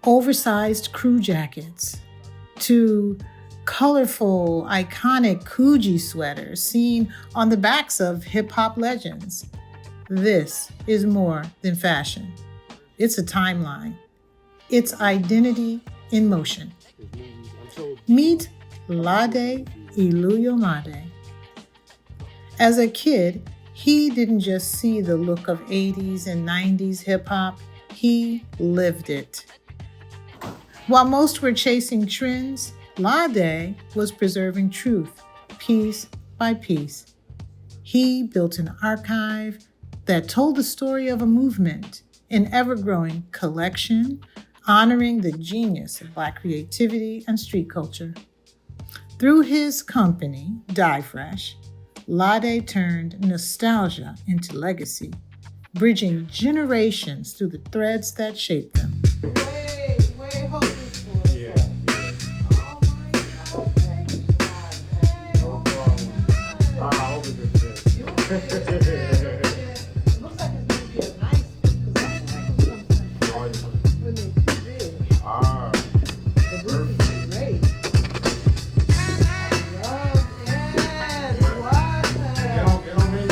oversized crew jackets to colorful, iconic Coogee sweaters seen on the backs of hip-hop legends. This is more than fashion. It's a timeline. It's identity in motion. Meet Lade Iluyomade. As a kid, he didn't just see the look of 80s and 90s hip-hop, he lived it. While most were chasing trends, Lade was preserving truth, piece by piece. He built an archive that told the story of a movement, an ever-growing collection, honoring the genius of Black creativity and street culture. Through his company, Die Frsh, Lade turned nostalgia into legacy, bridging generations through the threads that shaped them. Hold this for a second. Oh my God. Looks like it's going to be a nice when it's too big. But this is great. I love it. Wow. Get on me.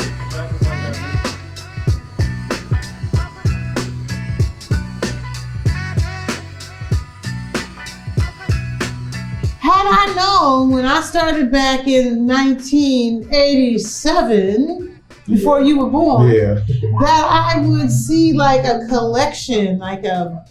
Had I known when I started back in 1987, before you were born, that I would see like a collection, like a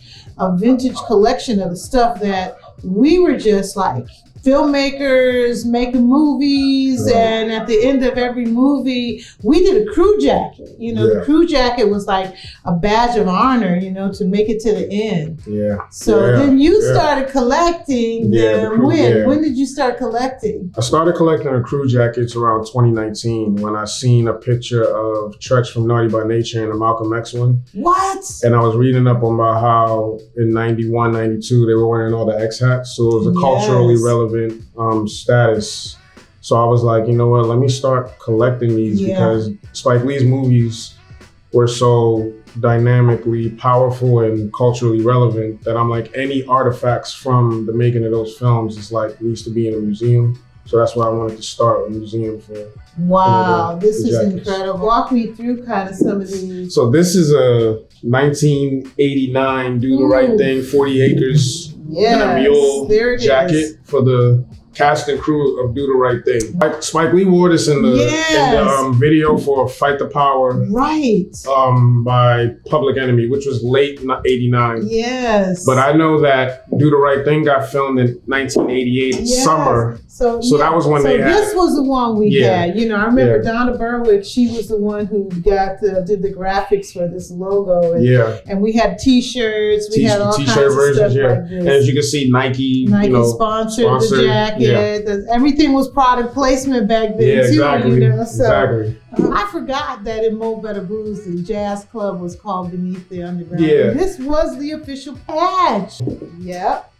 vintage collection of the stuff that we were just like filmmakers making movies, and at the end of every movie, we did a crew jacket. The crew jacket was like a badge of honor, to make it to the end. Then you started collecting them. When did you start collecting? I started collecting the crew jackets around 2019 when I seen a picture of Tretch from Naughty by Nature and the Malcolm X one. What? And I was reading up about how in 91, 92, they were wearing all the X hats. So it was a culturally relevant status. So I was like, you know what, let me start collecting these because Spike Lee's movies were so dynamically powerful and culturally relevant that I'm like, any artifacts from the making of those films is like needs to be in a museum. So that's why I wanted to start a museum for. Wow, this is incredible. Walk me through kind of some of these. So this is a 1989 Do the Right Thing 40 acres and a mule jacket for the cast and crew of Do the Right Thing. Spike Lee wore this in the video for Fight the Power, by Public Enemy, which was late '89. Yes. But I know that Do the Right Thing got filmed in 1988 summer. So that was when they had. This was the one we had. I remember Donna Berwick. She was the one who did the graphics for this logo. And we had T-shirts. We had all kinds of stuff like this. And as you can see, Nike sponsored the jacket. Everything was product placement back then too. Exactly. I forgot that in Mo Better Blues, the jazz club was called Beneath the Underground. This was the official patch. Yep.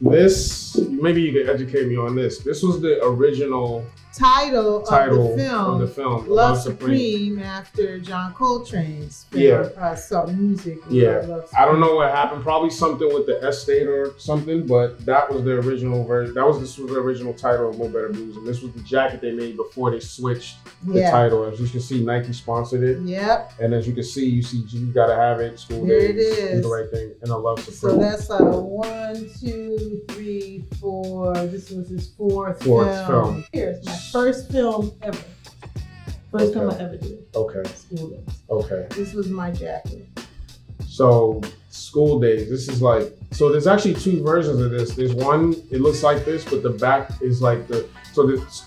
This, maybe you can educate me on this. This was the original title of the film. Love Supreme, after John Coltrane's film. Music. I don't know what happened. Probably something with the estate or something, but that was the original version. This was the original title of Mo Better Blues, and this was the jacket they made before they switched the title. As you can see, Nike sponsored it. Yep. And as you can see, You Gotta Have It, School Here Days, it is. Do the Right Thing, and I Love Supreme. So that's 1, 2, 3, 4. This was his fourth film. Here's my first film ever. First film I ever did. School Days. This was my jacket. So School Days, this is like, so there's actually two versions of this. There's one, it looks like this, but the back is like the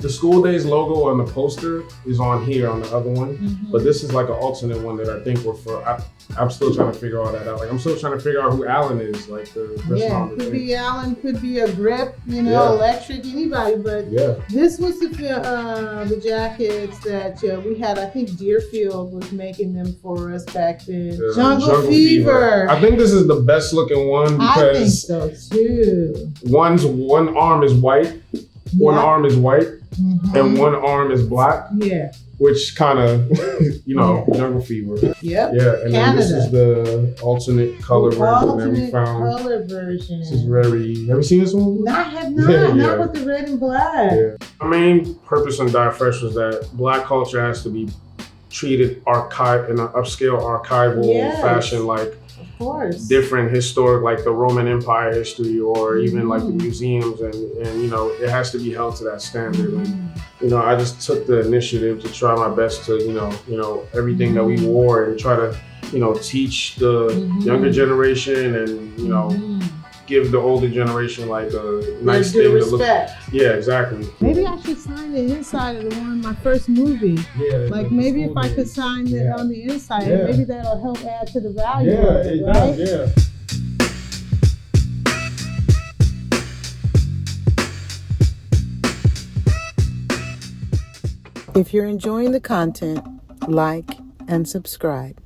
School Days logo on the poster is on here on the other one. But this is like an alternate one that I think were for, I'm still trying to figure all that out. Like I'm still trying to figure out who Alan is, like the could be Alan, could be a grip, electric, anybody. But this was the jackets that we had. I think Deerfield was making them for us back then. Jungle Fever. I think this is the best looking one because I think so too. One arm is white. One arm is white, and one arm is black. Yeah. Which kind of, jungle fever. Yep. Yeah, and then this is the alternate color version that we found. Color version. This is very. Have you seen this one? I have not. Not with the red and black. Yeah. My main purpose on Die Frsh was that Black culture has to be treated in an upscale archival fashion, like different historic, like the Roman Empire history, or even like the museums, and it has to be held to that standard. And I just took the initiative to try my best to everything that we wore, and try to teach the younger generation, and give the older generation like a nice thing to look. Yeah, exactly. Maybe I should sign the inside of the one my first movie. Yeah. Like maybe if I could sign it on the inside, maybe that'll help add to the value. Yeah, it does. Yeah. If you're enjoying the content, like and subscribe.